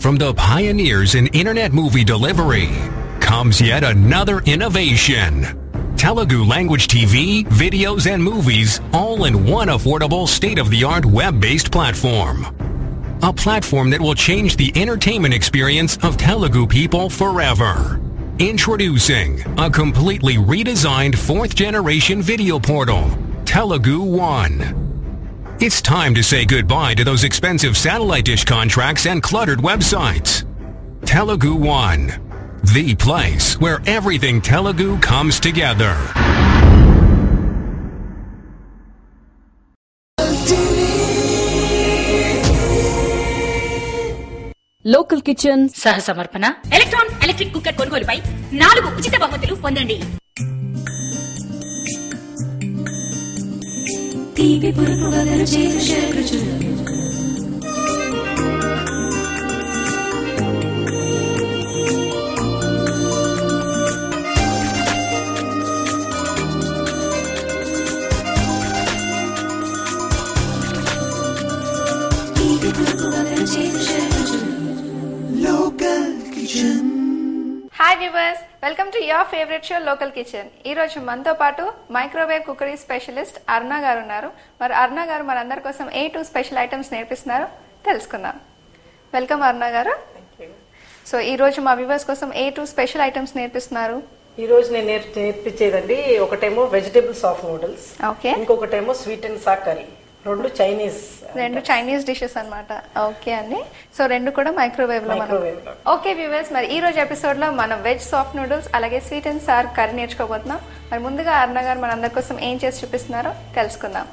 From the pioneers in internet movie delivery comes yet another innovation. Telugu language TV, videos, and movies all in one affordable, state-of-the-art web-based platform. A platform that will change the entertainment experience of Telugu people forever. Introducing a completely redesigned fourth-generation video portal, Telugu One. It's time to say goodbye to those expensive satellite dish contracts and cluttered websites. Telugu One, the place where everything Telugu comes together. Local kitchen సహ సమర్పణ electric cooker కొనుగోలుపై 4 ఉచిత బహుమతులు పొందండి. Hi viewers, welcome to your favourite show local kitchen. ఈ రోజు మనతో పాటు మైక్రోవేవ్ కుకరీ స్పెషలిస్ట్ అరుణ గారు ఉన్నారు. మరి అరుణ గారు మనందరి కోసం A2 స్పెషల్ ఐటమ్స్ నేర్పిస్తున్నారు, తెలుసుకుందాం. వెల్కమ్ అరుణ గారు. సో ఈ రోజు మా వ్యూవర్స్ కోసం A2 స్పెషల్ ఐటమ్స్ నేర్పిస్తున్నారు. ఈ రోజు నేను నేర్పించేదండి, ఒకటేమో వెజిటేబుల్ సాఫ్ట్ నూడిల్స్, ఓకే, ఇంకొకటేమో స్వీట్ అండ్ సార్ కర్రీ. రెండు చైనీస్ డిషెస్ అన్నమాట. ఓకే అండి. సో రెండు కూడా మైక్రోవేవ్ లో. ఓకే వ్యూవర్స్, మరి ఈ రోజు ఎపిసోడ్ లో మనం వెజ్ సాఫ్ట్ నూడిల్స్ అలాగే స్వీట్ అండ్ సార్ కర్రీ నేర్చుకోబోతున్నాం. మరి ముందుగా అరుణ గారు మనందరి కోసం ఏం చేసి చూపిస్తున్నారో తెలుసుకుందాం.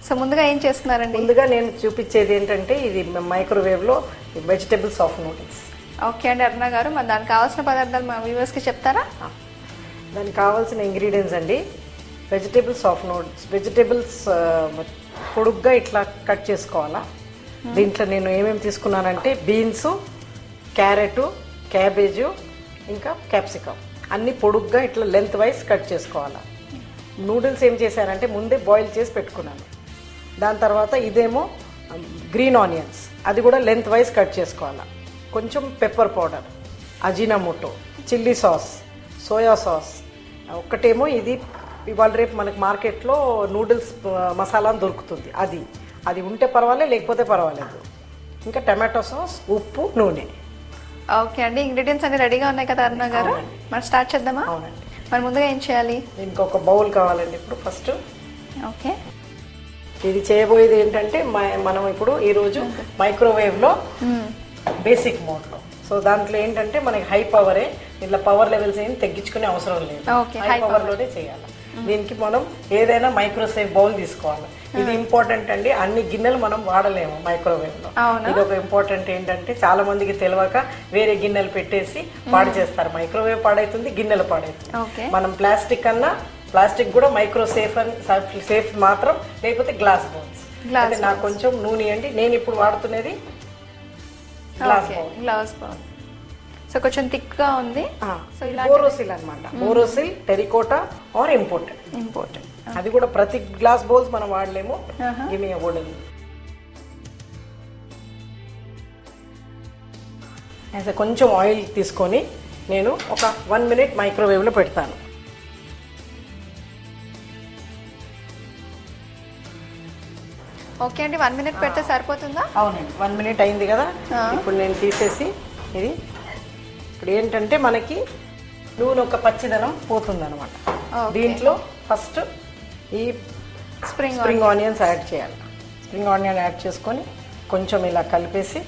సో ముందుగా ఏం చేస్తున్నారండి? ముందుగా నేను చూపించేది ఏంటంటే, ఇది మైక్రోవేవ్ లో వెజిటేబుల్ సాఫ్ట్ నూడిల్స్. ఓకే అండి అరుణ గారు, మరి దానికి కావాల్సిన పదార్థాలు మా వ్యూవర్స్ కి చెప్తారా? దానికి కావాల్సిన ఇంగ్రీడియంట్స్ అండి, వెజిటేబుల్ సాఫ్ట్ నూడిల్స్. వెజిటేబుల్స్ పొడుగ్గా ఇట్లా కట్ చేసుకోవాలా. దీంట్లో నేను ఏమేమి తీసుకున్నానంటే, బీన్స్, క్యారెట్, క్యాబేజు, ఇంకా క్యాప్సికమ్ అన్నీ పొడుగ్గా ఇట్లా లెంత్ వైజ్ కట్ చేసుకోవాలా. నూడిల్స్ ఏం చేశానంటే ముందే బాయిల్ చేసి పెట్టుకున్నాను. దాని తర్వాత ఇదేమో గ్రీన్ ఆనియన్స్, అది కూడా లెంత్ వైజ్ కట్ చేసుకోవాలా. కొంచెం pepper powder, Ajinomoto, chilli sauce, soya sauce. ఒక్కటేమో ఇది ఇవాళ రేపు మనకి మార్కెట్లో నూడిల్స్ మసాలా దొరుకుతుంది, అది ఉంటే పర్వాలేదు, లేకపోతే పర్వాలేదు. ఇంకా టమాటో సాస్, ఉప్పు, నూనె. ఓకే అండి, ఇంగ్రీడియంట్స్ అన్ని రెడీగా ఉన్నాయి కదా అరుణ గారు, మరి స్టార్ట్ చేద్దామా? అవునండి. మరి ముందుగా ఏం చేయాలి? ఇంకొక బౌల్ కావాలండి ఇప్పుడు ఫస్ట్. ఓకే, ఇది చేయబోయేది ఏంటంటే, మనం ఇప్పుడు ఈరోజు మైక్రోవేవ్లో బేసిక్ మోడ్లో. సో దాంట్లో ఏంటంటే మనకి హై పవరే, ఇట్లా పవర్ లెవెల్స్ ఏం తగ్గించుకునే అవసరం లేదు, హై పవర్లోనే చేయాలి. దీనికి మనం ఏదైనా మైక్రోసేవ్ బౌల్ తీసుకోవాలి. ఇది ఇంపార్టెంట్ అండి, అన్ని గిన్నెలు మనం వాడలేము మైక్రోవేవ్ లో. ఇది ఒక ఇంపార్టెంట్ ఏంటంటే, చాలా మందికి తెలియక వేరే గిన్నెలు పెట్టేసి పాడు చేస్తారు. మైక్రోవేవ్ పాడైతుంది, గిన్నెలు పాడైతుంది. మనం ప్లాస్టిక్ కూడా మైక్రో సేఫ్ మాత్రం, లేకపోతే గ్లాస్ బౌల్స్. నాకు కొంచెం నూనె అండి, నేను ఇప్పుడు వాడుతున్నది గ్లాస్ బౌల్. సో కొంచెం థిక్ గా ఉంది. బోరోసిల్ అన్నమాట, బోరోసిల్, టెరికోటా ఆర్ ఇంపోర్టెడ్. అది కూడా ప్రతి గ్లాస్ బౌల్స్ మనం వాడలేము, ఇవి ఇవ్వకూడదు. కొంచెం ఆయిల్ తీసుకొని నేను ఒక 1 minute మైక్రోవేవ్ లో పెడతాను. ఓకే అండి, 1 minute పెడితే సరిపోతుందా? అవునండి, 1 minute అయింది కదా. ఇప్పుడు నేను తీసేసి ఇది ఇప్పుడు ఏంటంటే మనకి నూనె ఒక పచ్చిదనం పోతుంది అనమాట. దీంట్లో ఫస్ట్ ఈ స్ప్రింగ్ ఆనియన్స్ యాడ్ చేయాలి. స్ప్రింగ్ ఆనియన్ యాడ్ చేసుకొని కొంచెం ఇలా కలిపేసి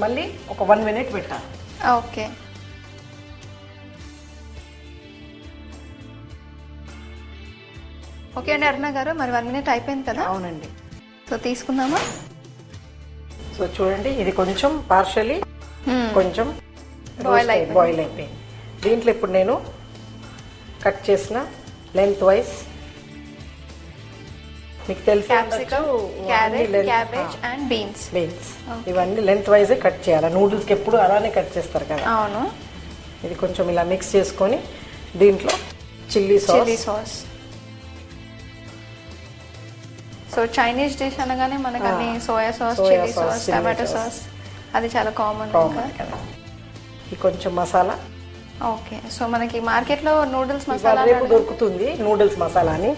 మళ్ళీ ఒక 1 minute పెట్టాలి. ఓకే, ఓకే అండి అరుణ గారు, మరి 1 minute అయిపోయింది కదా? అవునండి. సో తీసుకుందామా? సో చూడండి, ఇది కొంచెం పార్షియలీ కొంచెం బాయిల్ అయిపోయింది. దీంట్లో ఇప్పుడు నేను కట్ చేసిన లెంత్ వైజ్ మీకు తెలుసు క్యాబేజ్ అండ్ బీన్స్ ఇవన్నీ లెంత్ వైజ్ కట్ చేయాలి. నూడిల్స్కి ఎప్పుడు అలానే కట్ చేస్తారు కదా. అవును. ఇది కొంచెం ఇలా మిక్స్ చేసుకొని దీంట్లో chilli sauce, so Chinese dish అనగానే మనకు అన్ని soya sauce, chilli sauce, tomato sauce అది చాలా కామన్ కదా. ఈ కొంచెం మసాలా. ఓకే, సో మనకి మార్కెట్ లో నూడిల్స్ మసాలా రేపు దొరుకుతుంది, నూడిల్స్ మసాలా అని.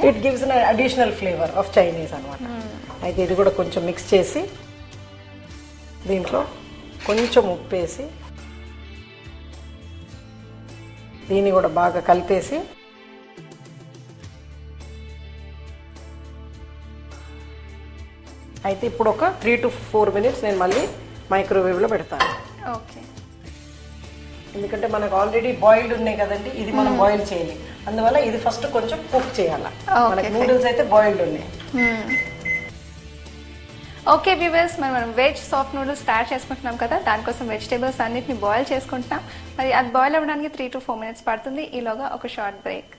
It gives an additional flavour of Chinese అన్నమాట. అయితే ఇది కూడా కొంచెం మిక్స్ చేసి దీంట్లో కొంచెం ఉప్పు వేసి దీన్ని కూడా బాగా కలిపేసి అయితే ఇప్పుడు ఒక 3 to 4 minutes నేను మళ్ళీ మైక్రోవేవ్లో పెడతాను. ఓకే, ఎందుకంటే మనకు ఆల్రెడీ బాయిల్డ్ ఉన్నాయి కదండి, ఇది మనం బాయిల్ చేయాలి, అందువల్ల ఇది ఫస్ట్ కొంచెం కుక్ చేయాలి. మనకి నూడిల్స్ అయితే బాయిల్డ్ ఉన్నాయి. ఓకే వ్యూవర్స్, మనం వెజ్ సాఫ్ట్ నూడిల్స్ తయారు చేసుకుంటున్నాం కదా, దానికోసం వెజిటేబుల్స్ అన్నిటిని బాయిల్ చేసుకుంటున్నాం. మరి అది బాయిల్ అవ్వడానికి 3 to 4 minutes పడుతుంది. ఈలోగా ఒక short break.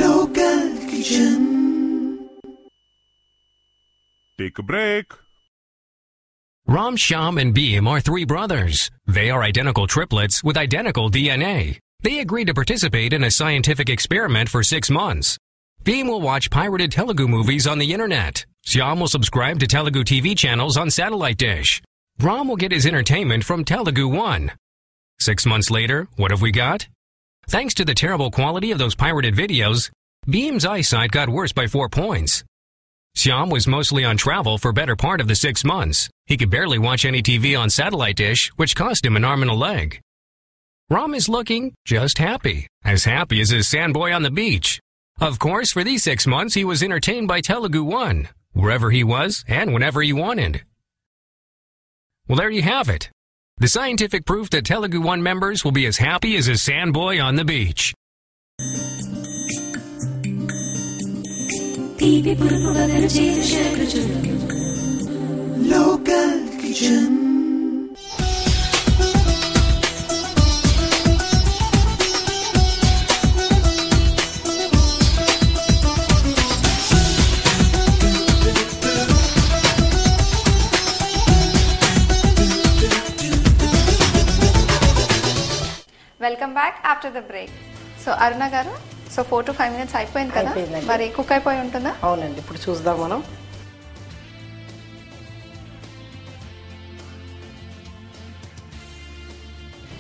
Local Kitchen. Take a break. Ram, Shyam, and Beam are three brothers. They are identical triplets with identical DNA. They agreed to participate in a scientific experiment for 6 months. Beam will watch pirated Telugu movies on the internet. Shyam will subscribe to Telugu TV channels on satellite dish. Ram will get his entertainment from Telugu One. 6 months later, what have we got? Thanks to the terrible quality of those pirated videos, Beam's eyesight got worse by 4 points. Shyam was mostly on travel for better part of the 6 months. He could barely watch any TV on satellite dish, which cost him an arm and a leg. Ram is looking just happy as his sandboy on the beach. Of course, for these 6 months, he was entertained by Telugu One, wherever he was and whenever he wanted. Well, there you have it. The scientific proof that Telugu One members will be as happy as a sandboy on the beach. Local Kitchen. Welcome back after the break. So Aruna garu, so 4 to 5 minutes అయిపోయింది కదా, మరి cook అయిపోయి ఉంటుందా? అవునండి, ఇప్పుడు చూద్దాం మనం.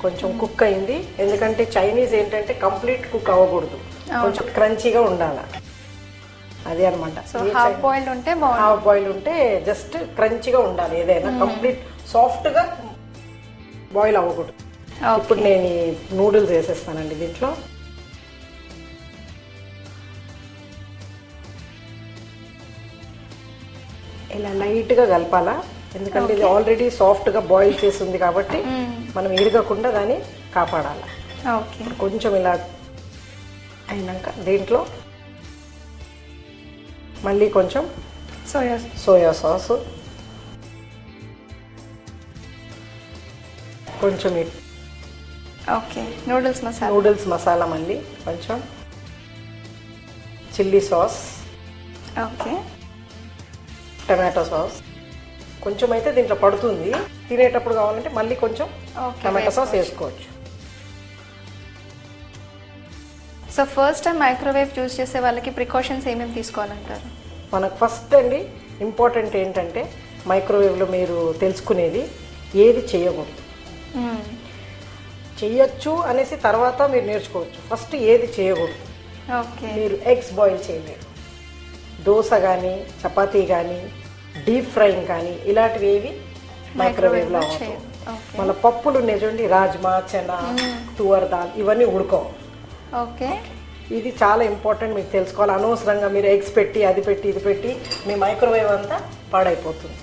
కొంచెం కుక్ అయింది, ఎందుకంటే చైనీస్ ఏంటంటే కంప్లీట్ కుక్ అవ్వకూడదు, కొంచెం క్రంచీగా ఉండాలి, అది అనమాట. సో హాఫ్ బాయిల్డ్ ఉంటే బాగుంటుంది. హాఫ్ బాయిల్డ్ ఉంటే జస్ట్ క్రంచీగా ఉండాలి, ఏదైనా కంప్లీట్ సాఫ్ట్గా బాయిల్ అవ్వకూడదు. ఇప్పుడు నేను ఈ నూడిల్స్ వేసేస్తానండి దీంట్లో. ఇలా లైట్గా కలపాలా, ఎందుకంటే ఇది ఆల్రెడీ సాఫ్ట్గా బాయిల్ చేసి ఉంది కాబట్టి మనం ఇరగకుండా దాన్ని కాపాడాలి. కొంచెం ఇలా అయినాక దీంట్లో మళ్ళీ కొంచెం సోయా సాస్, కొంచెం నూడిల్స్ మసాలా, మళ్ళీ కొంచెం చిల్లీ సాస్, టమాటో సాస్ కొంచెం అయితే దీంట్లో పడుతుంది, తినేటప్పుడు కావాలంటే మళ్ళీ కొంచెం టమాటో సాస్ వేసుకోవచ్చు. So first time microwave use చేసే వాళ్ళకి ప్రికాషన్స్ ఏమేమి తీసుకోవాలంటారు? మనకు ఫస్ట్ అండి ఇంపార్టెంట్ ఏంటంటే మైక్రోవేవ్లో మీరు తెలుసుకునేది ఏది చేయకూడదు. చెయ్యొచ్చు అనేసి తర్వాత మీరు నేర్చుకోవచ్చు, ఫస్ట్ ఏది చేయకూడదు. మీరు ఎగ్స్ బాయిల్ చేయలేరు, దోశ కానీ చపాతీ కానీ డీప్ ఫ్రైయింగ్ కానీ ఇలాంటివి ఏవి మైక్రోవేవ్లో అవుతాయి. మన పప్పులు ఉన్నాయి చూడండి, రాజ్మా, చెనా, తువర్ దాల్, ఇవన్నీ ఉడకవు. ఇది చాలా ఇంపార్టెంట్, మీకు తెలుసుకోవాలి. అనవసరంగా మీరు ఎగ్స్ పెట్టి అది పెట్టి ఇది పెట్టి మీ మైక్రోవేవ్ అంతా పాడైపోతుంది,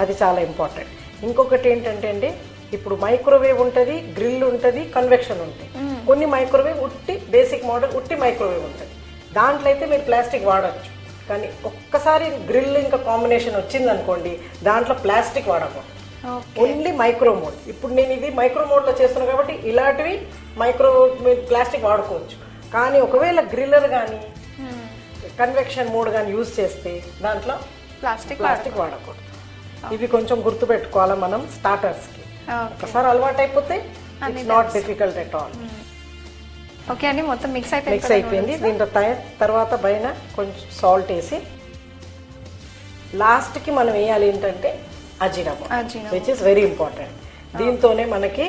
అది చాలా ఇంపార్టెంట్. ఇంకొకటి ఏంటంటే అండి, ఇప్పుడు మైక్రోవేవ్ ఉంటుంది, గ్రిల్ ఉంటుంది, కన్వెక్షన్ ఉంటుంది. కొన్ని మైక్రోవేవ్ ఉట్టి బేసిక్ మోడల్ ఉట్టి మైక్రోవేవ్ ఉంటుంది, దాంట్లో అయితే మీరు ప్లాస్టిక్ వాడచ్చు. కానీ ఒక్కసారి గ్రిల్ ఇంకా కాంబినేషన్ వచ్చిందనుకోండి, దాంట్లో ప్లాస్టిక్ వాడకూడదు. Only micro mode. ఇప్పుడు నేను ఇది మైక్రో మోడ్ లో చేస్తున్నాను కాబట్టి ఇలాంటివి మైక్రో ప్లాస్టిక్ వాడుకోవచ్చు. కానీ ఒకవేళ గ్రిల్లర్ కానీ కన్వెక్షన్ మోడ్ కానీ యూజ్ చేస్తే దాంట్లో ప్లాస్టిక్ వాడకూడదు. ఇవి కొంచెం గుర్తు పెట్టుకోవాలా మనం స్టార్టర్స్ కి. ఒకసారి అలవాటు అయిపోతే it's not difficult at all. Okay అండి, మొత్తం మిక్స్ అయిపోయింది. దీంట్లో తర్వాత పైన కొంచెం సాల్ట్ వేసి లాస్ట్ కి మనం వేయాలి ఏంటంటే Ajinomoto, which is very important. దీంతోనే మనకి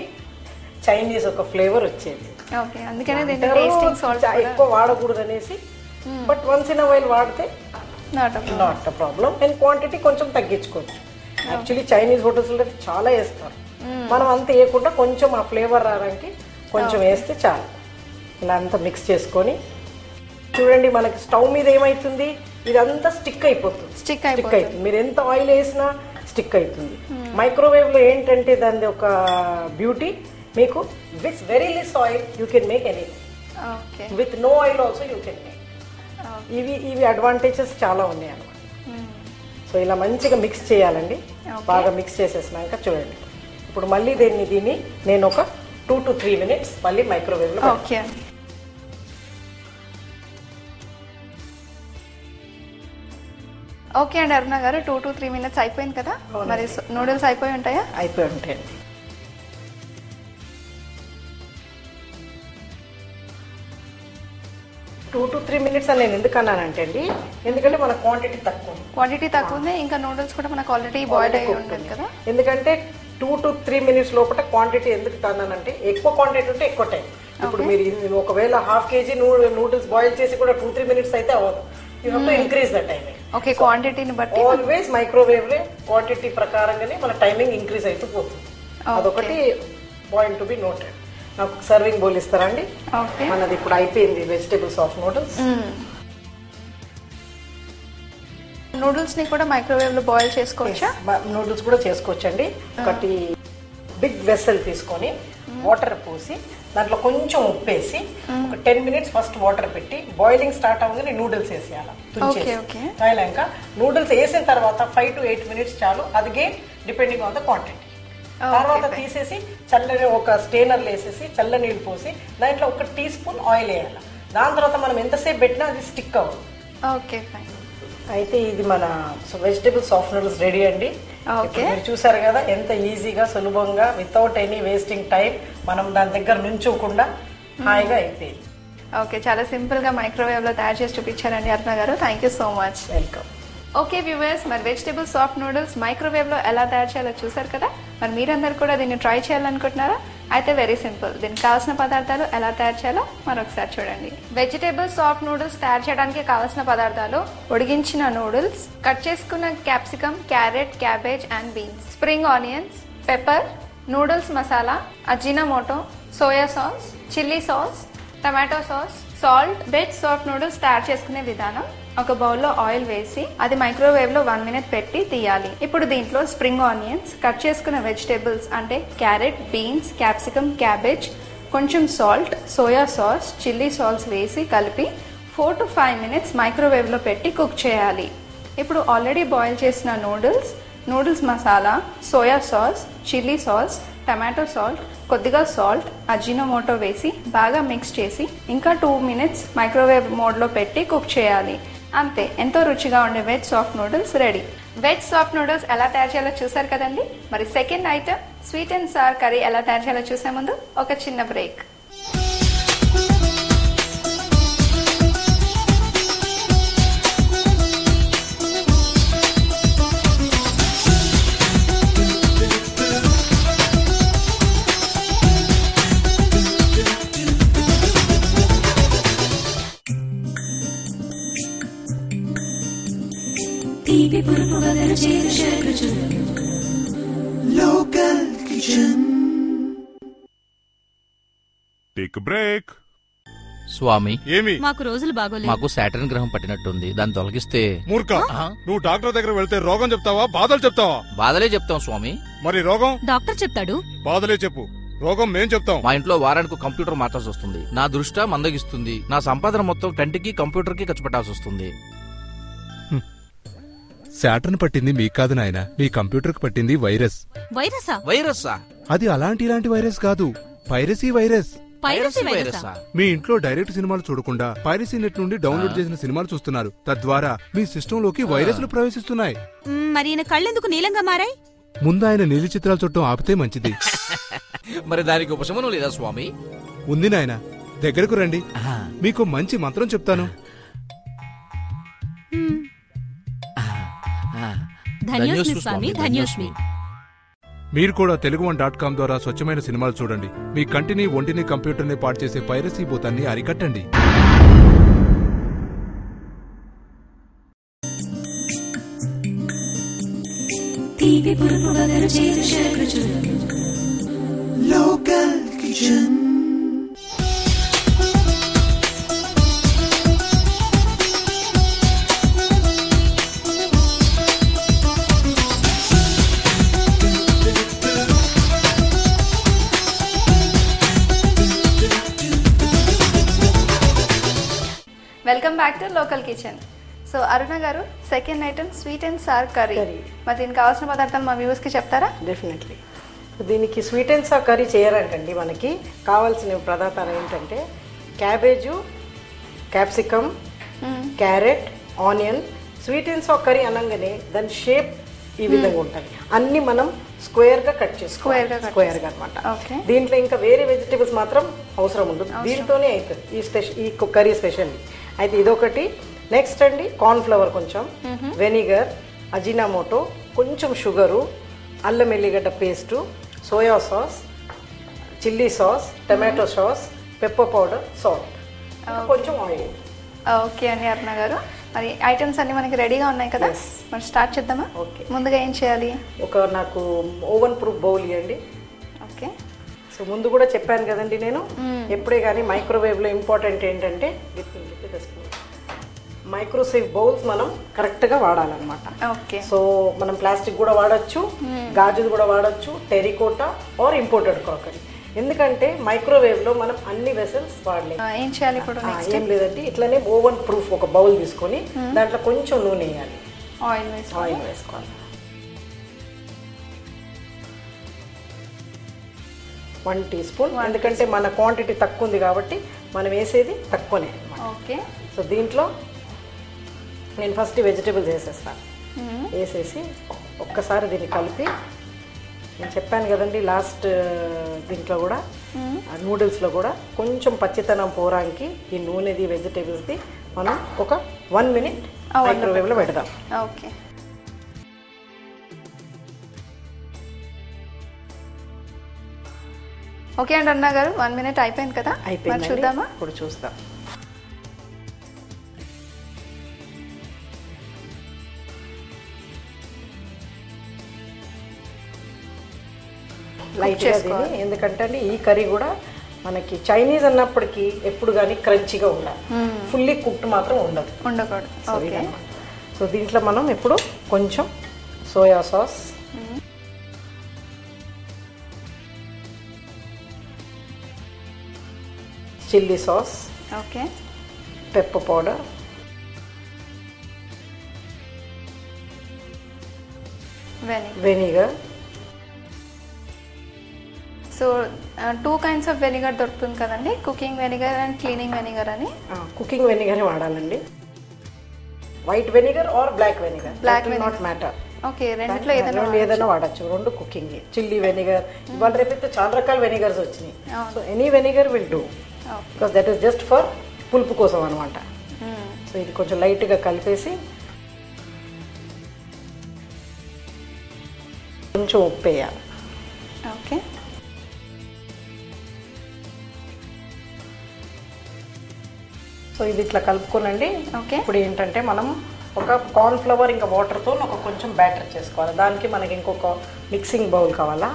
చైనీస్ ఒక ఫ్లేవర్ వచ్చేది. ఎక్కువ వాడకూడదు అనేసి, బట్ వన్స్ ఇన్ వైల్ వాడితే not a problem. And quantity కొంచెం తగ్గించుకోవచ్చు. యాక్చువల్లీ చైనీస్ హోటల్స్ లో చాలా వేస్తారు, మనం అంత వేయకుండా కొంచెం ఆ ఫ్లేవర్ రావడానికి కొంచెం వేస్తే చాలు. ఇలా అంతా మిక్స్ చేసుకొని చూడండి, మనకి స్టవ్ మీద ఏమైతుంది, ఇదంతా స్టిక్ అయిపోతుంది. స్టిక్ అవుతుంది. మీరు ఎంత ఆయిల్ వేసినా స్టిక్ అవుతుంది. మైక్రోవేవ్ లో ఏంటంటే దాని ఒక బ్యూటీ, మీకు with very less oil you can make anything, with no oil also you can make. ఇవి అడ్వాంటేజెస్ చాలా ఉన్నాయి అన్నమాట. సో ఇలా మంచిగా మిక్స్ చేయాలండి. బాగా మిక్స్ చేసేసినాక చూడండి, ఇప్పుడు మళ్ళీ దీన్ని నేను ఒక 2 to 3 minutes మళ్ళీ మైక్రోవేవ్ లో. ఓకే అండి అరుణ గారు, 2 to 3 minutes అయిపోయింది కదా. మరి నూడిల్స్ అయిపోయి ఉంటాయా? అయిపోయి ఉంటాయండి. టూ టు 3 minutes అని నేను ఎందుకు అన్నానంటే అండి, ఎందుకంటే మన క్వాంటిటీ తక్కువ ఉంది. ఇంకా నూడిల్స్ కూడా మనకు ఆల్రెడీ బాయిల్ అయ్యి ఉంటుంది కదా. ఎందుకంటే 2 to 3 minutes లోపల క్వాంటిటీ ఎందుకు అన్నానంటే, ఎక్కువ క్వాంటిటీ ఉంటే ఎక్కువ టైం. ఇప్పుడు మీరు ఒకవేళ ½ kg నూడిల్స్ బాయిల్ చేసి కూడా 2-3 minutes అయితే అవ్వదు. You have to increase the time. Okay, క్వాంటిటీని బట్టి ఆల్వేస్ మైక్రోవేవ్ లో క్వాంటిటీ ప్రకారంగానే మన టైమింగ్ ఇంక్రీజ్ అవుతూ పోతుంది. అదొకటి పాయింట్ టు బి నోటెడ్. నాకు సర్వింగ్ బౌల్ ఇస్తారా అండి? మనది ఇప్పుడు అయిపోయింది వెజిటేబుల్ సాఫ్ట్ నూడిల్స్. నూడిల్స్ ని కూడా మైక్రోవేవ్ లో బాయిల్ చేసుకోవచ్చా? నూడిల్స్ కూడా చేసుకోవచ్చండి. ఒకటి బిగ్ వెసల్ తీసుకొని వాటర్ పోసి దాంట్లో కొంచెం ఉప్పేసి ఒక 10 minutes ఫస్ట్ వాటర్ పెట్టి బాయిలింగ్ స్టార్ట్ అవ్వగానే నూడిల్స్ వేసేయాలి. తుంచేసి నూడిల్స్ వేసిన తర్వాత 5 to 8 minutes చాలు. అది డిపెండింగ్ ఆన్ ద క్వాంటిటీ. తర్వాత తీసేసి చల్లని ఒక స్టేనర్ వేసేసి చల్ల నీళ్ళు పోసి దాంట్లో 1 teaspoon ఆయిల్ వేయాలి. దాని తర్వాత మనం ఎంతసేపు పెట్టినా అది స్టిక్ అవ్వదు. Okay fine. అయితే ఇది మన వెజిటేబుల్ సాఫ్ట్ నూడిల్స్ రెడీ అండి. మీరు చూసారు కదా ఎంత ఈజీగా సులభంగా వితౌట్ ఎనీ వేస్టింగ్ టైం మనం దాని దగ్గర నుంచోకుండా హాయిగా అయిపోయింది. ఓకే, చాలా సింపుల్ గా మైక్రోవేవ్ లో తయారు చేసి చూపించారండి అరుణ గారు. Thank you so much. Welcome. Okay viewers, మరి వెజిటేబుల్ సాఫ్ట్ నూడిల్స్ మైక్రోవేవ్ లో ఎలా తయారు చేయాలో చూసారు కదా. మరి మీరందరూ కూడా దీన్ని ట్రై చేయాలనుకుంటున్నారా? అయితే వెరీ సింపుల్. దీనికి కావాల్సిన పదార్థాలు ఎలా తయారు చేయాలో మరొకసారి చూడండి. వెజిటేబుల్ సాఫ్ట్ నూడిల్స్ తయారు చేయడానికి కావాల్సిన పదార్థాలు: ఉడికించిన నూడిల్స్, కట్ చేసుకున్న capsicum, carrot, cabbage and beans, spring onions, pepper, noodles masala, Ajinomoto, soya sauce, chilli sauce, tomato sauce, salt. Veg soft noodles తయారు చేసుకునే విధానం: ఒక బౌల్లో ఆయిల్ వేసి అది మైక్రోవేవ్ లో 1 minute పెట్టి తీయాలి. ఇప్పుడు దీంట్లో స్ప్రింగ్ ఆనియన్స్, కట్ చేసుకున్న వెజిటేబుల్స్ అంటే క్యారెట్, బీన్స్, క్యాప్సికమ్, క్యాబేజ్, కొంచెం salt, soya sauce, chilli sauce వేసి కలిపి 4 to 5 minutes మైక్రోవేవ్ లో పెట్టి కుక్ చేయాలి. ఇప్పుడు ఆల్రెడీ బాయిల్ చేసిన noodles masala, soya sauce, chilli sauce, tomato salt, కొద్దిగా సాల్ట్, అజినోమోటో వేసి బాగా మిక్స్ చేసి ఇంకా 2 minutes మైక్రోవేవ్ మోడ్లో పెట్టి కుక్ చేయాలి. అంతే, ఎంతో రుచిగా ఉండే veg soft noodles ready. Veg soft noodles ఎలా తయారు చేయాలో చూసారు కదండి. మరి second item sweet and sour curry ఎలా తయారు చేయాలో చూసే ముందు ఒక చిన్న break. Local Kitchen. Take a break. స్వామి, ఏమి మాకు రోజులు బాగోలేదు. మాకు సాటర్న్ గ్రహం పట్టినట్టుంది. దాన్ని తొలగిస్తే. మూర్ఖ, నువ్వు డాక్టర్ దగ్గర వెళ్తే రోగం చెప్తావా బాధలు చెప్తావా? బాధలే చెప్తాం స్వామి. మరి రోగం డాక్టర్ చెప్తాడు. బాధలే చెప్పు, రోగం మేం చెప్తాం. మా ఇంట్లో వారానికి కంప్యూటర్ మార్చాల్సి వస్తుంది. నా దృష్టి మందగిస్తుంది. నా సంపాదన మొత్తం కంటికి కంప్యూటర్ కి ఖర్చు పెట్టాల్సి వస్తుంది. శాటర్న్ పట్టింది మీకు కాదు నాయన, మీ కంప్యూటర్ కు పట్టింది వైరస్. వైరస్సా? అది ఇలాంటి వైరస్ కాదు, పైరసీ వైరస్. వైరస్సా? మీ ఇంట్లో డైరెక్ట్ సినిమాలు చూడకుండా పైరసీ నెట్ నుండి డౌన్లోడ్ చేసిన సినిమాలు చూస్తున్నారు. తద్వారా మీ సిస్టంలోకి వైరస్లు ప్రవేశిస్తున్నాయి. మరి ఈయన కళ్ళెందుకు నీలంగా మారాయి? ముందు ఆయన నీలి చిత్రాలు చూడటం ఆపితే మంచిది. మరి దానికి ఉపశమనం లేదా స్వామి? ఉంది నాయన, దగ్గరకు రండి, మీకు మంచి మంత్రం చెప్తాను. ధన్యోస్మి స్వామి, ధన్యోస్మి. మీరు కూడా తెలుగు1.com ద్వారా స్వచ్ఛమైన సినిమాలు చూడండి. మీ కంటిని, ఒంటిని, కంప్యూటర్ని పాడు చేసే పైరసీ భూతాన్ని అరికట్టండి. Local kitchen. Welcome back to local kitchen. So Aruna garu, second item sweet and sour curry. మరి దీనికి కావాల్సిన పదార్థాలు మా వ్యూవర్స్ కి చెప్తారా? డెఫినెట్లీ. దీనికి స్వీట్ అండ్ సార్ కర్రీ చేయాలంటండి మనకి కావాల్సిన పదార్థాలు ఏంటంటే cabbage, capsicum, carrot, onion. Sweet and sour curry అనగానే దాని షేప్ ఈ విధంగా ఉంటుంది. అన్ని మనం స్క్వేర్ గా కట్ చేసుకోవాలి, స్క్వేర్ గా అనమాట. దీంట్లో ఇంకా వేరే వెజిటేబుల్స్ మాత్రం అవసరం ఉండదు, దీంతోనే అవుతుంది ఈ కర్రీ స్పెషల్. అయితే ఇదొకటి. నెక్స్ట్ అండి కార్న్ ఫ్లవర్, కొంచెం వెనిగర్, అజినామోటో, కొంచెం షుగరు, అల్లం ఎల్లిగడ్డ paste, soya sauce, chilli sauce, tomato sauce, pepper powder, salt, కొంచెం ఆయిల్. ఓకే అండి అరుణ గారు, మరి ఐటమ్స్ అన్ని మనకి రెడీగా ఉన్నాయి కదా, మరి స్టార్ట్ చేద్దామా? ఓకే. ముందుగా ఏం చేయాలి? నాకు ఓవెన్ ప్రూఫ్ బౌల్ ఇవ్వండి. ఓకే. సో ముందు కూడా చెప్పాను కదండి నేను, ఎప్పుడే కానీ మైక్రోవేవ్లో ఇంపార్టెంట్ ఏంటంటే మైక్రోసేవ్ బౌల్స్ మనం కరెక్ట్గా వాడాలన్నమాట. ఓకే. సో మనం ప్లాస్టిక్ కూడా వాడచ్చు, గాజుది కూడా వాడచ్చు, టెరికోటా ఆర్ ఇంపోర్టెడ్ క్రాకరీ. ఎందుకంటే మైక్రోవేవ్లో మనం అన్ని వెసల్స్ వాడలేము. ఏం చేయాలి ఇప్పుడు? ఏం లేదండి, ఇట్లానే ఓవెన్ ప్రూఫ్ ఒక బౌల్ తీసుకొని దాంట్లో కొంచెం నూనె వేయాలి, ఆయిల్ వేసుకోవాలి. 1 టీ స్పూన్, ఎందుకంటే మన క్వాంటిటీ తక్కువ ఉంది కాబట్టి మనం వేసేది తక్కువనే. ఓకే. సో దీంట్లో నేను ఫస్ట్ వెజిటేబుల్స్ వేసేస్తాను. వేసేసి ఒక్కసారి దీన్ని కలిపి, నేను చెప్పాను కదండి లాస్ట్ దీంట్లో కూడా నూడిల్స్లో కూడా కొంచెం పచ్చితనం పోరానికి ఈ నూనెది వెజిటేబుల్స్ది మనం ఒక 1 మినిట్ మైక్రోవేవ్లో పెడదాం. ఓకే. ఓకే అండి అన్న గారు, 1 మినిట్ అయిపోయింది కదా? అయిపోయింది. చూద్దామా? ఇప్పుడు చూద్దాం. లైట్గా తిని, ఎందుకంటే అండి ఈ కర్రీ కూడా మనకి చైనీస్ అన్నప్పటికీ ఎప్పుడు కానీ క్రంచీగా ఉండాలి, ఫుల్లీ కుక్డ్ మాత్రం ఉండకూడదు. ఓకే. సో దీంట్లో మనం ఇప్పుడు కొంచెం soya sauce, chilli sauce, okay, pepper powder, vinegar. So 2 kinds of vinegar దొరుకుతుంది కదండి, cooking vinegar and cleaning vinegar అని. కుకింగ్ వెనిగర్ వాడాలండి, white vinegar or black vinegar, black not matter. Okay, రెండిట్లో ఏదైనా వాడచ్చు, రెండు కుకింగ్. చిల్లీ వెనిగర్, ఇవాళ రేపైతే చాలా రకాల వెనిగర్స్ వచ్చినాయి. So any vinegar will do, because that is just for పులుపు కోసం అనమాట. సో ఇది కొంచెం లైట్గా కలిపేసి కొంచెం ఉప్పు వేయాలి. ఓకే. సో ఇది ఇట్లా కలుపుకోనండి. ఓకే. ఇప్పుడు ఏంటంటే మనం ఒక కార్న్ ఫ్లవర్ ఇంకా వాటర్తో ఒక కొంచెం బ్యాటర్ చేసుకోవాలి. దానికి మనకి ఇంకొక మిక్సింగ్ బౌల్ కావాలా.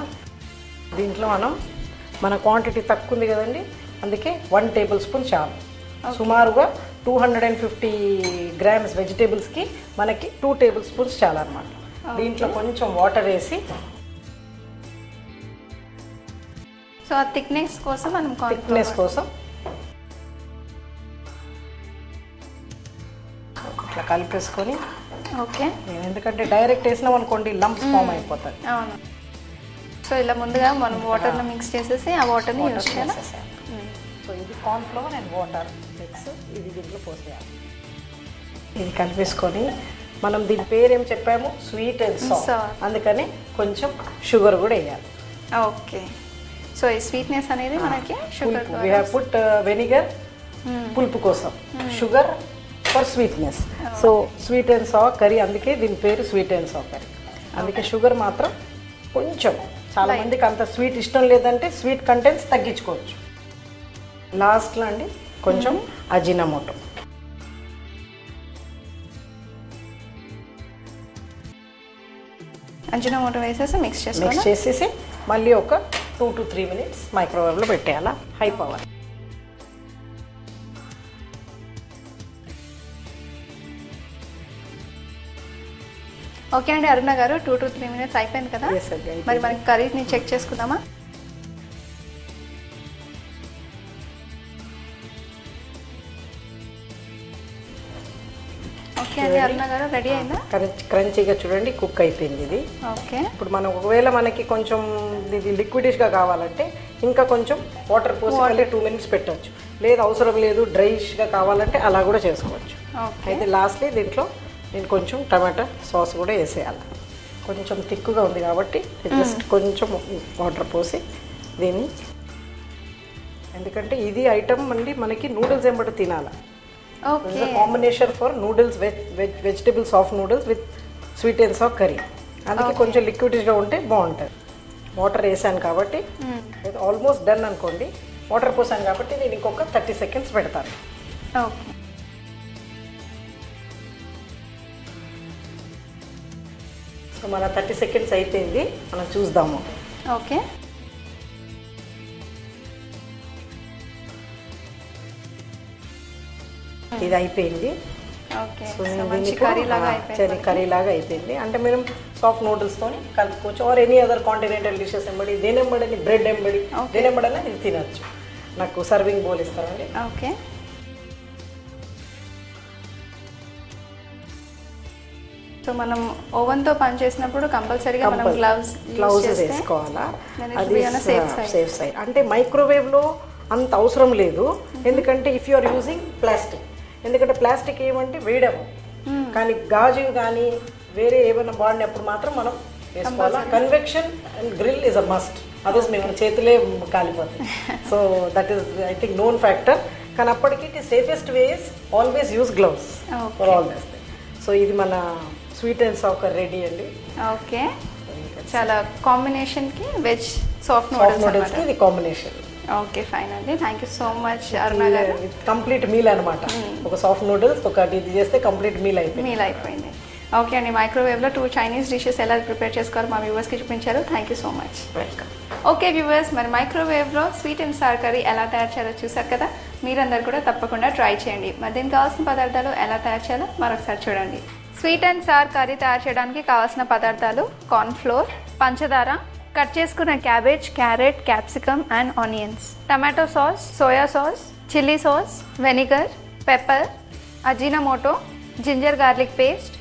దీంట్లో మన క్వాంటిటీ తక్కువ ఉంది కదండి, అందుకే 1 టేబుల్ స్పూన్ చాలు. సుమారుగా 250 గ్రామ్స్ వెజిటేబుల్స్కి మనకి 2 టేబుల్ స్పూన్స్ చాలా అనమాట. దీంట్లో కొంచెం వాటర్ వేసి, సో ఆ థిక్నెస్ కోసం ఇట్లా కలిపేసుకొని ఓకే. ఎందుకంటే డైరెక్ట్ వేసినాం అనుకోండి లంప్స్ ఫామ్ అయిపోతుంది. అవును. సో ఇలా ముందుగా మనం వాటర్లో మిక్స్ చేసేసి ఆ వాటర్ని యూజ్ చేయాలి. సో ఇది corn flour and water mix, ఇది దీంట్లో పోసేయాలి. ఇది కలిపేసుకొని మనం దీని పేరు ఏం చెప్పాము, స్వీట్ అండ్ సాల్ట్, అందుకని కొంచెం షుగర్ కూడా వేయాలి. ఓకే. సో ఈ స్వీట్నెస్ అనేది మనకి sugar, we have put vinegar పులుపు కోసం, sugar for sweetness. So sweet and sour curry, అందుకే దీని పేరు స్వీట్ అండ్ సార్ కర్రీ. అందుకే షుగర్ మాత్రం కొంచెం, చాలా మందికి అంత స్వీట్ ఇష్టం లేదంటే స్వీట్ కంటెంట్స్ తగ్గించుకోవచ్చు. లాస్ట్లో అండి కొంచెం అజినమోటో. అజినమోటో వేసేసి మిక్స్ చేసేసి మళ్ళీ ఒక 2 to 3 minutes మైక్రోవేవ్లో పెట్టేయాలా, హై పవర్. ఓకే అండి అరుణ గారు, 2 to 3 minutes అయిపోయింది కదా. మరి మనకి కర్రీని చెక్ చేసుకుందామా? ఓకే అండి అరుణ గారు, రెడీ అయిందా? క్రంచీగా చూడండి కుక్ అయిపోయింది ఇది. ఓకే. ఇప్పుడు మనం ఒకవేళ మనకి కొంచెం ఇది లిక్విడిష్గా కావాలంటే ఇంకా కొంచెం వాటర్ పోసి 2 minutes పెట్టవచ్చు, లేదు అవసరం లేదు డ్రైష్గా కావాలంటే అలా కూడా చేసుకోవచ్చు. అయితే లాస్ట్లీ దీంట్లో నేను కొంచెం టమాటా సాస్ కూడా వేసేయాలి. కొంచెం థిక్గా ఉంది కాబట్టి జస్ట్ కొంచెం వాటర్ పోసి దీన్ని, ఎందుకంటే ఇది ఐటమ్ అండి మనకి నూడిల్స్ ఎంబడి తినాలి. Combination for noodles, vegetable soft noodles with sweet and sour curry. అందుకే కొంచెం లిక్విడిష్గా ఉంటే బాగుంటుంది. వాటర్ వేసాను కాబట్టి ఆల్మోస్ట్ డన్ అనుకోండి. వాటర్ పోసాను కాబట్టి నేను ఇంకొక 30 seconds పెడతాను. ఓకే. సో మన 30 seconds అయిపోయింది, మనం చూద్దాము. ఓకే. ఇది అయిపోయింది. కర్రీ లాగా అయిపోయింది. అంటే మనం సాఫ్ట్ నూడిల్స్తో కలుపుకోవచ్చు, or any other continental dishes ఎంబడి, దేనెంబడి బ్రెడ్ ఎంబడి, దేనెంబడైనా ఇది తినచ్చు. నాకు సర్వింగ్ బౌల్ ఇస్తారండి. ఓకే. సో మనం ఓవెన్తో పని చేసినప్పుడు కంపల్సరీగా మనం గ్లౌస్ వేసుకోవాలా, అది సేఫ్ సైడ్. అంటే మైక్రోవేవ్లో అంత అవసరం లేదు, ఎందుకంటే if you are using plastic, ఎందుకంటే ప్లాస్టిక్ ఏమంటే వేయడము, కానీ గాజు కానీ వేరే ఏమైనా వాడినప్పుడు మాత్రం మనం వేసుకోవాలా. Convection and grill is a must, others మేము చేతులే కాలిపోతాయి. So that is I think known factor. కానీ అప్పటికి it is safest ways always use gloves for all this. So ఇది మన స్వీట్ అండ్ సాఫ్ట్ రెడీ అండి. ఓకే. చాలా కాంబినేషన్కి వెజ్ సాఫ్ట్ నూడిల్స్కి ఇది కాంబినేషన్. ఓకే, ఫైన్ అండి. Thank you so much Aruna garu. Complete meal అనమాట, ఒక సాఫ్ట్ నూడిల్స్ ఒకటి ఇది చేస్తే కంప్లీట్ మీల్ అయిపోయింది. ఓకే అండి, మైక్రోవేవ్లో 2 Chinese డిషెస్ ఎలా ప్రిపేర్ చేసుకోవాలో మా వ్యూవర్స్కి చూపించారు. Thank you so much. Welcome. Okay viewers, మరి మైక్రోవేవ్లో స్వీట్ అండ్ సార్ కర్రీ ఎలా తయారు చేయాలో చూసారు కదా. మీరందరూ కూడా తప్పకుండా ట్రై చేయండి. మరి దీనికి కావాల్సిన పదార్థాలు ఎలా తయారు చేయాలో మరొకసారి చూడండి. స్వీట్ అండ్ సార్ కర్రీ తయారు చేయడానికి కావాల్సిన పదార్థాలు: కార్న్ ఫ్లోర్, పంచదార, కట్ చేసుకున్న cabbage, carrot, capsicum and onions, tomato sauce, soya sauce, chilli sauce, vinegar, pepper, Ajinomoto, ginger garlic paste,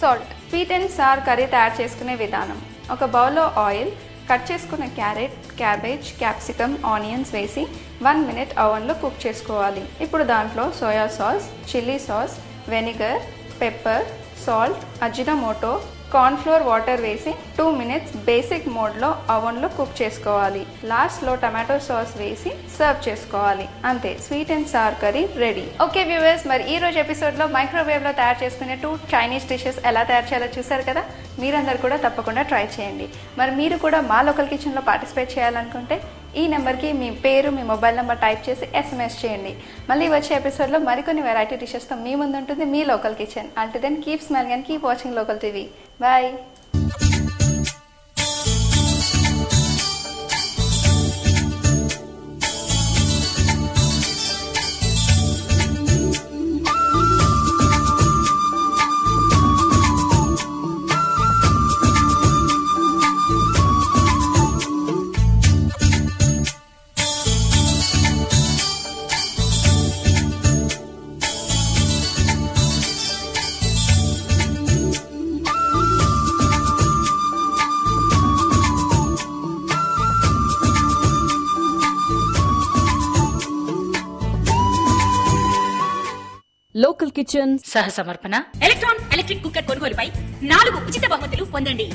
salt. Sweet and sour curry తయారు చేసుకునే విధానం: ఒక బౌల్లో ఆయిల్, కట్ చేసుకున్న క్యారెట్, క్యాబేజ్, క్యాప్సికమ్, ఆనియన్స్ వేసి 1 minute ఓవెన్లో కుక్ చేసుకోవాలి. ఇప్పుడు దాంట్లో soya sauce, chilli sauce, vinegar, pepper, salt, Ajinomoto, corn flour, water వేసి 2 minutes బేసిక్ మోడ్లో ఓవెన్లో కుక్ చేసుకోవాలి. లాస్ట్లో టమాటో సాస్ వేసి సర్వ్ చేసుకోవాలి. అంతే, sweet and sour curry ready. Okay viewers, మరి ఈ రోజు ఎపిసోడ్లో మైక్రోవేవ్లో తయారు చేసుకునే 2 Chinese డిషెస్ ఎలా తయారు చేయాలో చూసారు కదా. మీరందరూ కూడా తప్పకుండా ట్రై చేయండి. మరి మీరు కూడా మా లోకల్ కిచెన్లో పార్టిసిపేట్ చేయాలనుకుంటే ఈ నెంబర్కి మీ పేరు, మీ మొబైల్ నెంబర్ టైప్ చేసి SMS చేయండి. మళ్ళీ వచ్చే ఎపిసోడ్లో మరికొన్ని వెరైటీ డిషెస్తో మీ ముందు ఉంటుంది మీ local kitchen. Until then keep smiling and keep watching local TV. Bye. Local kitchen సహ సమర్పణ ఎలక్ట్రాన్ ఎలక్ట్రిక్ కుక్కర్ కొనుగోలుపై 4 ఉచిత బహుమతులు పొందండి.